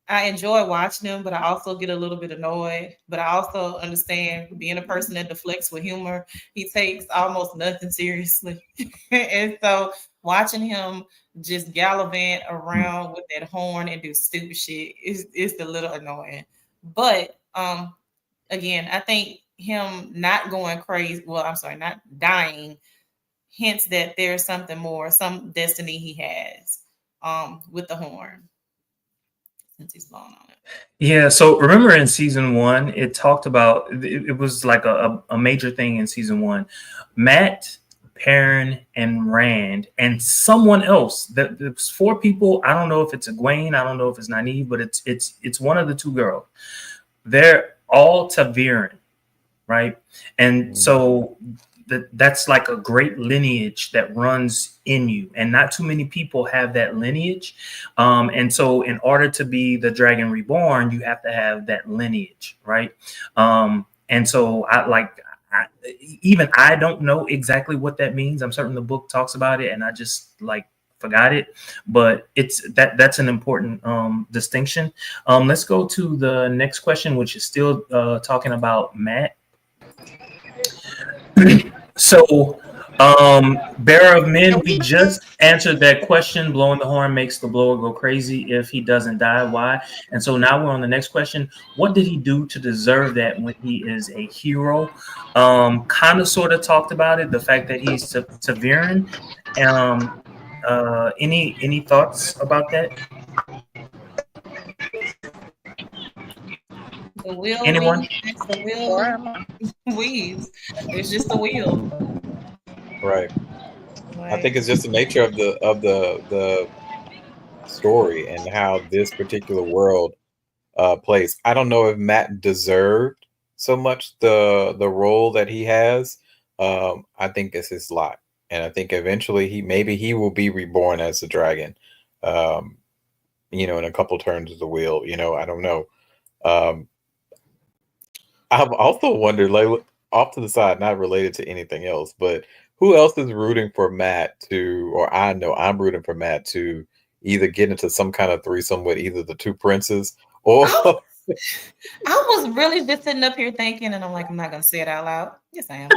I enjoy watching him, but I also get a little bit annoyed. But I also understand, being a person that deflects with humor, he takes almost nothing seriously. And so watching him just gallivant around with that horn and do stupid shit is a little annoying. But again, I think him not going crazy, not dying, hints that there's something more, some destiny he has with the horn, since he's blown on it. Yeah, so remember in season 1, it talked about it was like a major thing in season 1. Matt, Perrin, and Rand, and someone else. There's 4 people. I don't know if it's Egwene, I don't know if it's Nynaeve, but it's one of the 2 girls. They're all Ta'veren, right? And so that's like a great lineage that runs in you, and not too many people have that lineage. And so in order to be the Dragon Reborn, you have to have that lineage, right? And so even I don't know exactly what that means. I'm certain the book talks about it, and I just like forgot it. But that's an important distinction. Let's go to the next question, which is still talking about Matt. So, Bearer of Men, we just answered that question. Blowing the horn makes the blower go crazy if he doesn't die. Why? And so now we're on the next question. What did he do to deserve that when he is a hero? Kind of sort of talked about it, the fact that he's Ta'Veren. Any thoughts about that? The wheel Anyone? weaves, the wheel weaves. It's just a wheel. Right. I think it's just the nature of the story and how this particular world plays. I don't know if Matt deserved so much the role that he has. I think it's his lot, and I think eventually he will be reborn as a dragon. In a couple turns of the wheel. I don't know. I've also wondered, like, off to the side, not related to anything else, but who else is rooting for Matt or I know I'm rooting for Matt to either get into some kind of threesome with either the two princes or. I was really just sitting up here thinking, and I'm like, I'm not gonna say it out loud. Yes, I am.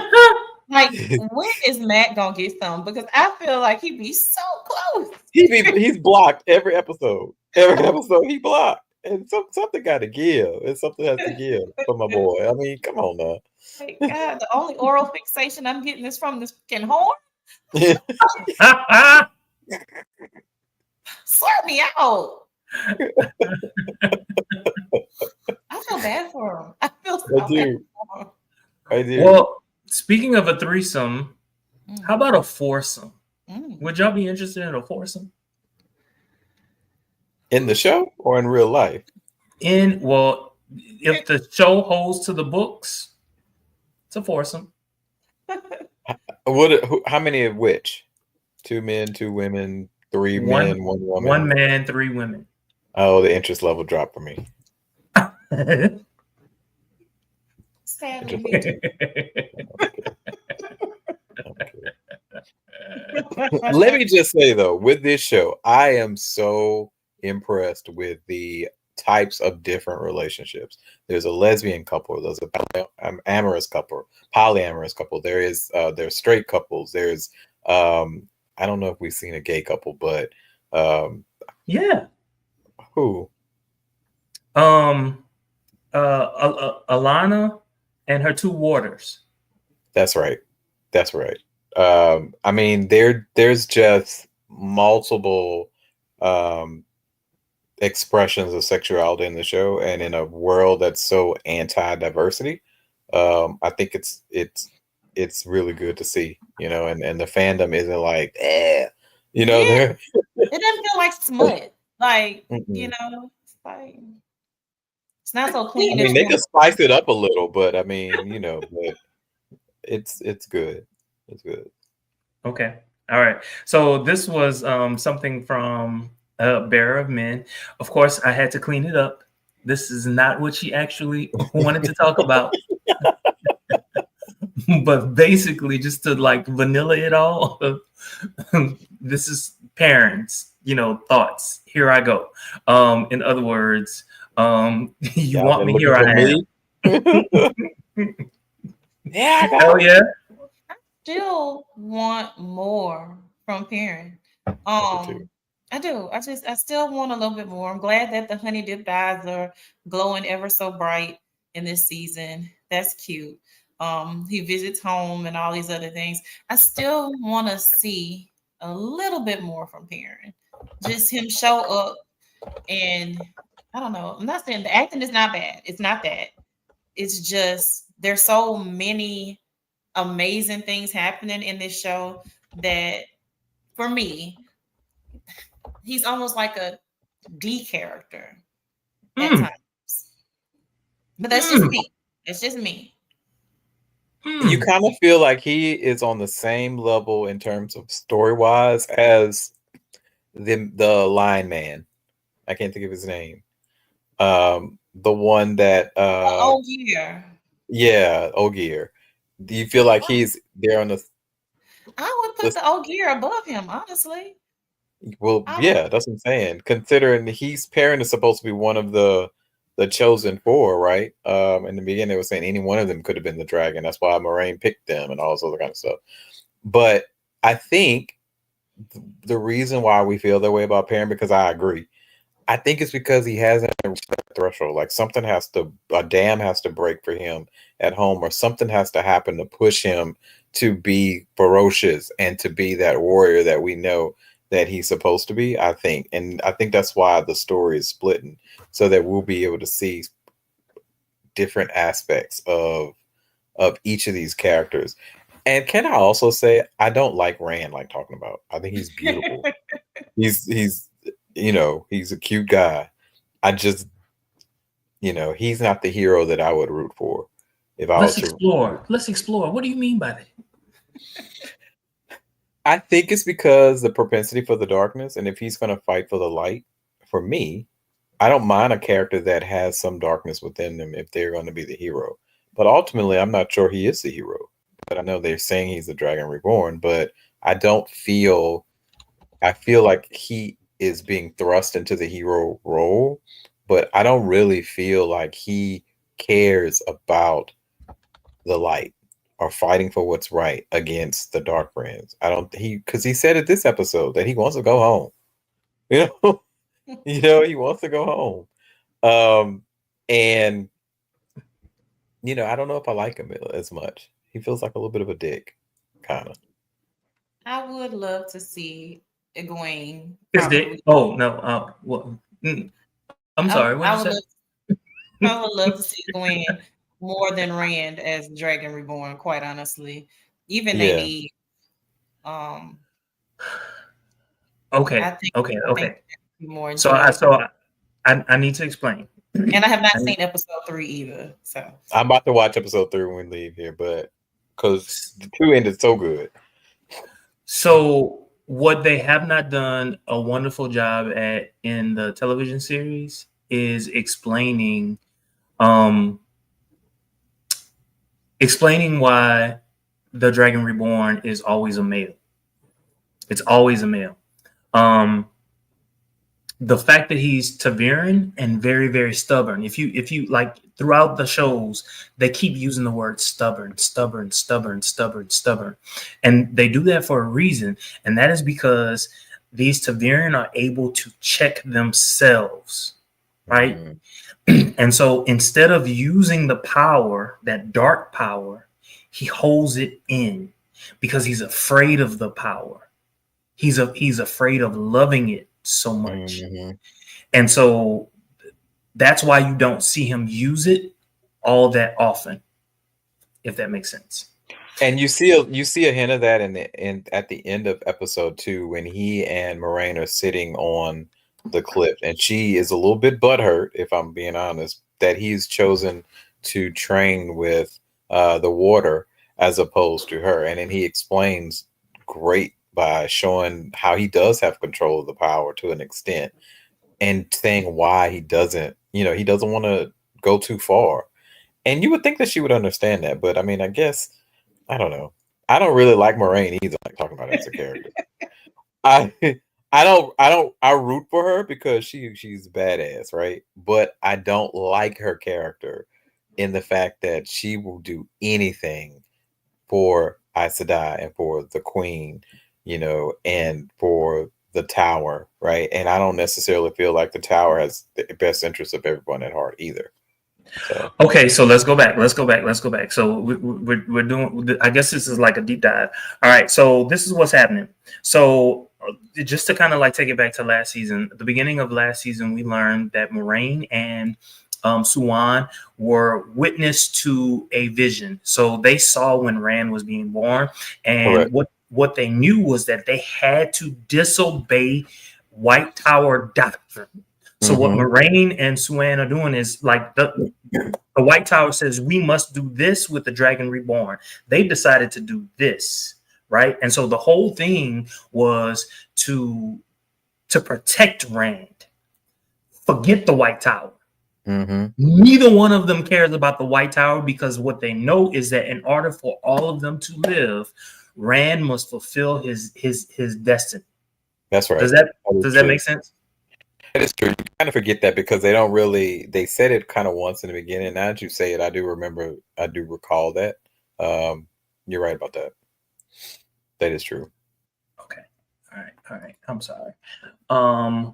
Like, when is Matt gonna get some? Because I feel like he'd be so close. He's blocked every episode. Every episode he blocked. And something got to give. And something has to give for my boy. I mean, come on now. Like, God, the only oral fixation I'm getting is from this fucking horn. Sort me out. I feel bad for him. I feel so bad for him. I do. Well, speaking of a threesome, how about a foursome? Would y'all be interested in a foursome? In the show or in real life? If the show holds to the books, it's a foursome. How many of which? 2 men, 2 women, 3 men, 1 woman. 1 man, 3 women. Oh, the interest level dropped for me. Sadly, me too. Let me just say though, with this show, I am so impressed with the types of different relationships. There's a lesbian couple, there's a amorous couple, polyamorous couple. There's straight couples. There's I don't know if we've seen a gay couple, but yeah. Who? Alana and her 2 warders. That's right. I mean, there's just multiple expressions of sexuality in the show, and in a world that's so anti-diversity, I think it's really good to see, and the fandom isn't like, it doesn't feel like smut, like it's like it's not so clean. I mean, they can spice it up a little, but I mean, but it's good. It's good. Okay. All right. So this was something from Bearer of Men. Of course, I had to clean it up. This is not what she actually wanted to talk about. But basically, just to like vanilla it all, this is parents, thoughts. Here I go. In other words, you want me, here I am. Yeah. Hell yeah. I still want more from Perrin. I do. I still want a little bit more. I'm glad that the honey dip eyes are glowing ever so bright in this season. That's cute. He visits home and all these other things. I still want to see a little bit more from Perrin. Just him show up, and I don't know. I'm not saying the acting is not bad. It's not that. It's just there's so many amazing things happening in this show that, for me, he's almost like a D character at times. But that's just me. It's just me. You kind of feel like he is on the same level in terms of story-wise as the Lion Man. I can't think of his name. The one that Ogier. Yeah, Ogier. Do you feel like he's there on the? I would put the Ogier above him, honestly. Well, yeah, that's what I'm saying. Considering he's Perrin is supposed to be one of the chosen four, right? In the beginning, they were saying any one of them could have been the dragon. That's why Moraine picked them and all this other kind of stuff. But I think the reason why we feel that way about Perrin, because I agree, I think it's because he hasn't reached that threshold. Like a dam has to break for him at home, or something has to happen to push him to be ferocious and to be that warrior that we know that he's supposed to be, I think. And I think that's why the story is splitting, so that we'll be able to see different aspects of each of these characters. And can I also say, I don't like Rand like talking about. I think he's beautiful. he's he's a cute guy. I just, he's not the hero that I would root for. If I Let's explore. What do you mean by that? I think it's because the propensity for the darkness, and if he's going to fight for the light, for me, I don't mind a character that has some darkness within them if they're going to be the hero. But ultimately, I'm not sure he is the hero. But I know they're saying he's the Dragon Reborn, but I feel like he is being thrust into the hero role, but I don't really feel like he cares about the light or fighting for what's right against the Dark Friends. Because he said at this episode that he wants to go home. He wants to go home. And I don't know if I like him as much. He feels like a little bit of a dick, kind of. I would love to see Egwene. Oh no! I'm sorry. What did you say? I would love to see Egwene more than Rand as Dragon Reborn. Quite honestly, even they need. Okay. More. So I need to explain. And I have not seen episode 3 either. So I'm about to watch episode 3 when we leave here, but because the 2 ended so good. So what they have not done a wonderful job at in the television series is explaining why the Dragon Reborn is always a male. It's always a male. The fact that he's Ta'veren and very, very stubborn. If you like throughout the shows, they keep using the word stubborn. And they do that for a reason. And that is because these Ta'veren are able to check themselves, right? Mm-hmm. And so instead of using the power, that dark power, he holds it in because he's afraid of the power. He's afraid of loving it so much. Mm-hmm. And so that's why you don't see him use it all that often, if that makes sense. And you see a hint of that at the end of episode 2 when he and Moraine are sitting on the cliff, and she is a little bit butthurt, if I'm being honest, that he's chosen to train with the water as opposed to her. And then he explains great by showing how he does have control of the power to an extent and saying why he doesn't want to go too far. And you would think that she would understand that, but I mean, I guess, I don't know. I don't really like Moraine either, like talking about her as a character. I root for her because she's badass, right? But I don't like her character in the fact that she will do anything for Aes Sedai and for the Queen, and for the Tower, right? And I don't necessarily feel like the Tower has the best interest of everyone at heart either. So. Okay, so let's go back. So we're doing, I guess this is like a deep dive. All right, so this is what's happening. So just to kind of like take it back to last season, at the beginning of last season, we learned that Moraine and Siuan were witness to a vision. So they saw when Rand was being born, and Correct. What they knew was that they had to disobey White Tower doctrine. So what Moraine and Siuan are doing is like the White Tower says we must do this with the Dragon Reborn. They've decided to do this, right? And so the whole thing was to protect Rand. Forget the White Tower. Mhm. Neither one of them cares about the White Tower because what they know is that in order for all of them to live, Rand must fulfill his destiny. That's right. Does that true. make sense? That is true. You kind of forget that because they don't really. They said it kind of once in the beginning. Now that you say it, I do remember. I do recall that. You're right about that. That is true. Okay. All right. I'm sorry. God,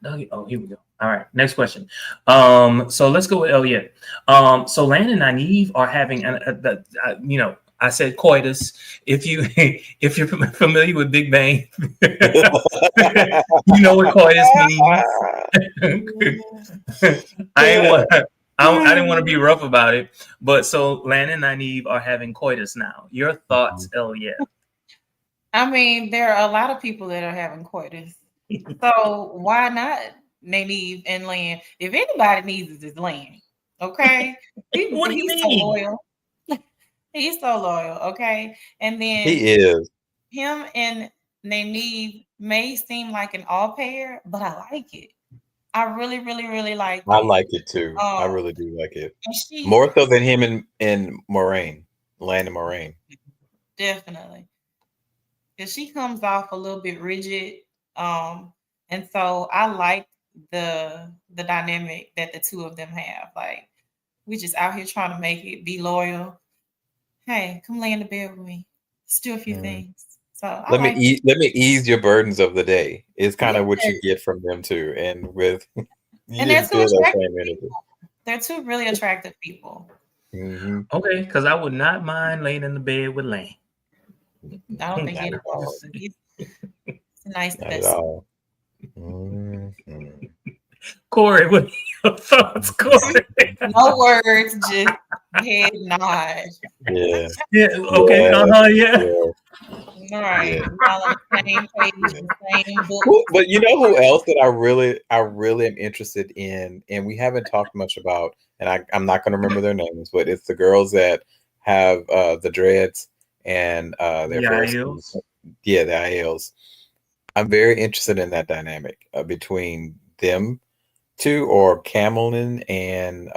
oh, here we go. All right, next question. So let's go with Elliot. So Lan and Nynaeve are having I said coitus. If you're familiar with Big Bang, you know what coitus means. I didn't want to be rough about it, but so Lan and Nynaeve are having coitus now. Your thoughts, Elliot? I mean, there are a lot of people that are having coitus. So why not Nynaeve and Lan? If anybody needs it, it's Lan. Okay? What do you He's mean? so loyal. He's so loyal, okay? And then He is. him and Nynaeve may seem like an all pair, but I like it. I really, really, really like it. I like it too. I really do like it. And More so than him and Moraine. Lan and Moraine. Definitely. Because she comes off a little bit rigid. And so I like the dynamic that the two of them have. Like, we just out here trying to make it, be loyal. Hey, come lay in the bed with me. Let's do a few things. So let me ease your burdens of the day. It's kind of what you get from them too, and with and they're two attractive people. They're two really attractive people. Mm-hmm. Okay, because I would not mind laying in the bed with Lan. I don't think it's a nice person. Mm-hmm. Corey, what are your thoughts, Corey? No words, just head nod. Yeah. Yeah. Okay. Yeah. All right. All on the same page, the same book. But you know who else that I really am interested in, and we haven't talked much about, and I'm not going to remember their names, but it's the girls that have the dreads and their Aiels. Yeah, the Aiels. I'm very interested in that dynamic between them two, or Camelin and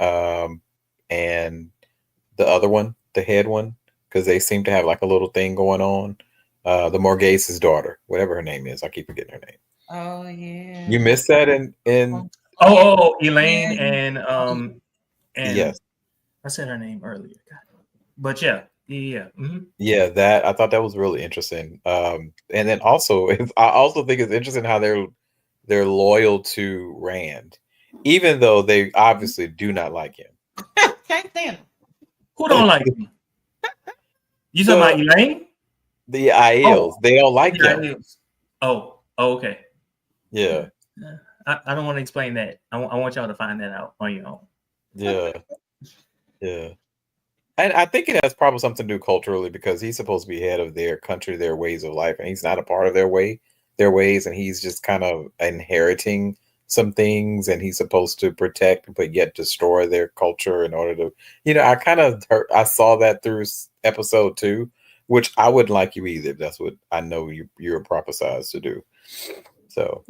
the other one, the head one, because they seem to have like a little thing going on. The Morgase's daughter, whatever her name is, I keep forgetting her name. Oh yeah. You missed that in Elaine and yes, I said her name earlier, but yeah. Mm-hmm. Yeah, that I thought that was really interesting. And then also, I also think it's interesting how they're loyal to Rand, even though they obviously do not like him. Can't stand him. Who don't like him? You talking about Elaine? The Aiels, they don't like him. Oh, okay. Yeah. I don't want to explain that. I want y'all to find that out on your own. Yeah. Yeah. And I think it has probably something to do culturally, because he's supposed to be head of their country, their ways of life, and he's not a part of their ways, and he's just kind of inheriting some things, and he's supposed to protect but yet destroy their culture in order to, I saw that through episode 2, which I wouldn't like you either. That's what I know you're prophesized to do. So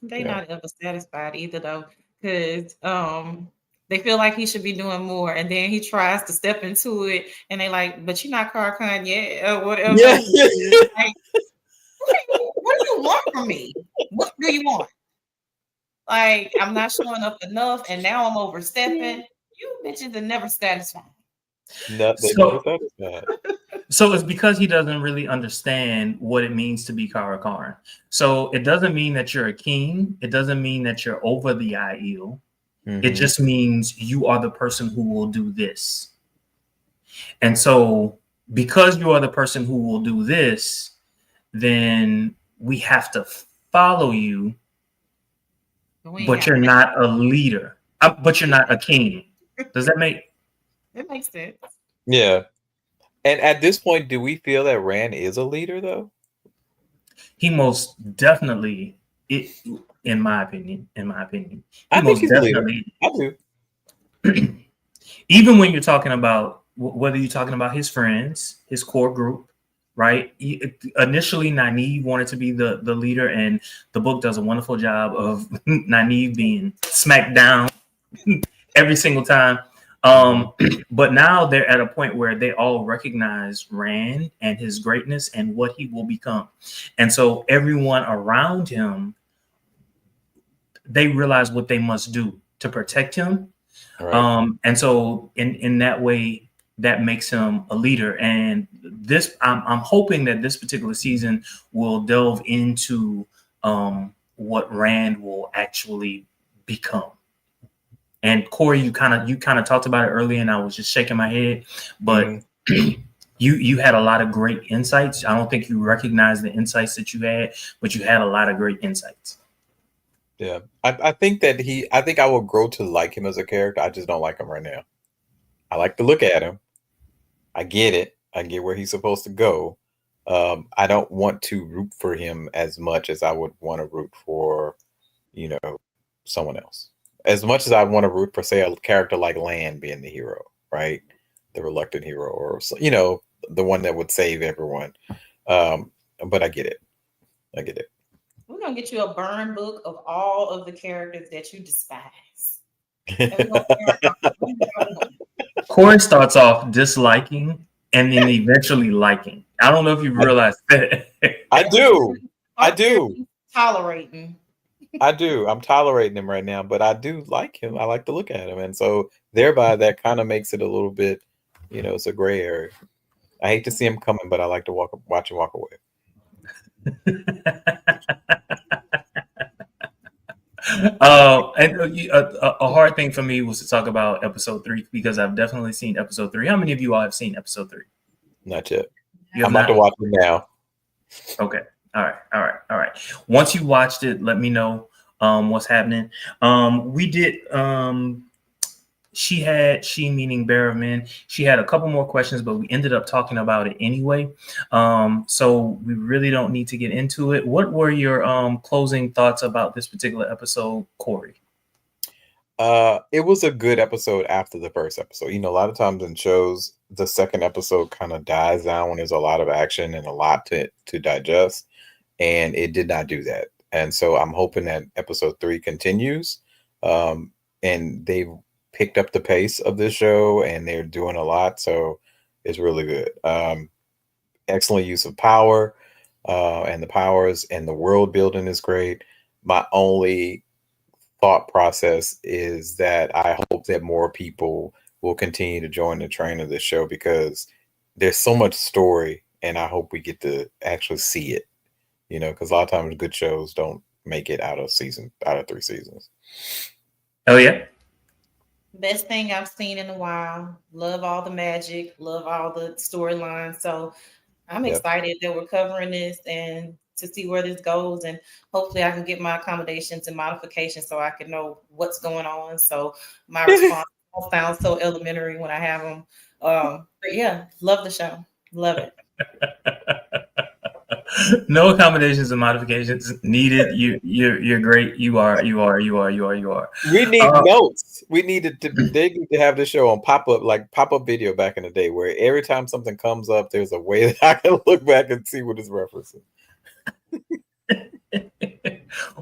they're not ever satisfied either, though, because they feel like he should be doing more, and then he tries to step into it, and they like, but you're not Kara Khan yet, or whatever. Yeah. Like, what do you want from me? What do you want? Like, I'm not showing up enough, and now I'm overstepping. You bitches are never satisfied. Never satisfied. So it's because he doesn't really understand what it means to be Kara Karn. So it doesn't mean that you're a king. It doesn't mean that you're over the Aiel. Mm-hmm. It just means you are the person who will do this. And so because you are the person who will do this, then we have to follow you, but you're not a leader. But you're not a king. Does that make? It makes sense. Yeah. And at this point, do we feel that Rand is a leader, though? He most definitely, in my opinion, I think he's a leader. I do. Even when you're talking about, whether you're talking about his friends, his core group, right? Initially, Nynaeve wanted to be the leader, and the book does a wonderful job of Nynaeve being smacked down every single time. But now they're at a point where they all recognize Rand and his greatness and what he will become. And so everyone around him, they realize what they must do to protect him. Right. And so in that way, that makes him a leader. And this, I'm hoping that this particular season will delve into what Rand will actually become. And Corey, you kind of talked about it earlier, and I was just shaking my head, but you had a lot of great insights. I don't think you recognized the insights that you had, but you had a lot of great insights. Yeah, I think that I think I will grow to like him as a character. I just don't like him right now. I like to look at him. I get it. I get where he's supposed to go. I don't want to root for him as much as I would want to root for, someone else. As much as I want to root for, say, a character like Lan being the hero, right? The reluctant hero, or the one that would save everyone. But I get it. We're gonna get you a burn book of all of the characters that you despise. Corey starts off disliking and then eventually liking. I don't know if you realize that. I do. Tolerating. I do. I'm tolerating him right now, but I do like him. I like to look at him. And so thereby that kind of makes it a little bit, it's a gray area. I hate to see him coming, but I like to watch him walk away. And a hard thing for me was to talk about episode 3 because I've definitely seen episode 3. How many of you all have seen episode 3? Not yet. I'm about to watch it now. Okay. All right. Once you watched it, let me know what's happening. We did. She meaning Bear of Men. She had a couple more questions, but we ended up talking about it anyway. So we really don't need to get into it. What were your closing thoughts about this particular episode, Corey? It was a good episode after the first episode. A lot of times in shows, the second episode kind of dies down when there's a lot of action and a lot to digest. And it did not do that. And so I'm hoping that episode 3 continues. And they've picked up the pace of this show and they're doing a lot. So it's really good. Excellent use of power and the powers, and the world building is great. My only thought process is that I hope that more people will continue to join the train of this show because there's so much story, and I hope we get to actually see it. Because a lot of times good shows don't make it out of 3 seasons. Oh yeah. Best thing I've seen in a while. Love all the magic. Love all the storylines. So I'm excited that we're covering this and to see where this goes. And hopefully I can get my accommodations and modifications so I can know what's going on. So my response sounds so elementary when I have them. But yeah, love the show. Love it. No accommodations and modifications needed. You're great. You are. We need notes. They need to have the show on pop-up video back in the day, where every time something comes up, there's a way that I can look back and see what it's referencing.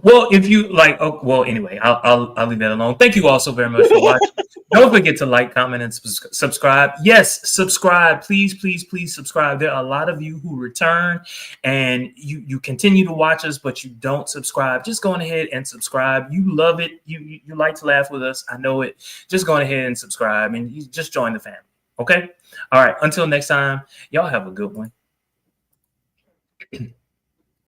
Well, if you like, anyway, I'll leave that alone. Thank you all so very much for watching. Don't forget to like, comment, and subscribe. Yes, subscribe. Please subscribe. There are a lot of you who return and you continue to watch us, but you don't subscribe. Just go on ahead and subscribe. You love it. You like to laugh with us. I know it. Just go on ahead and subscribe and you just join the family. Okay? All right. Until next time, y'all have a good one.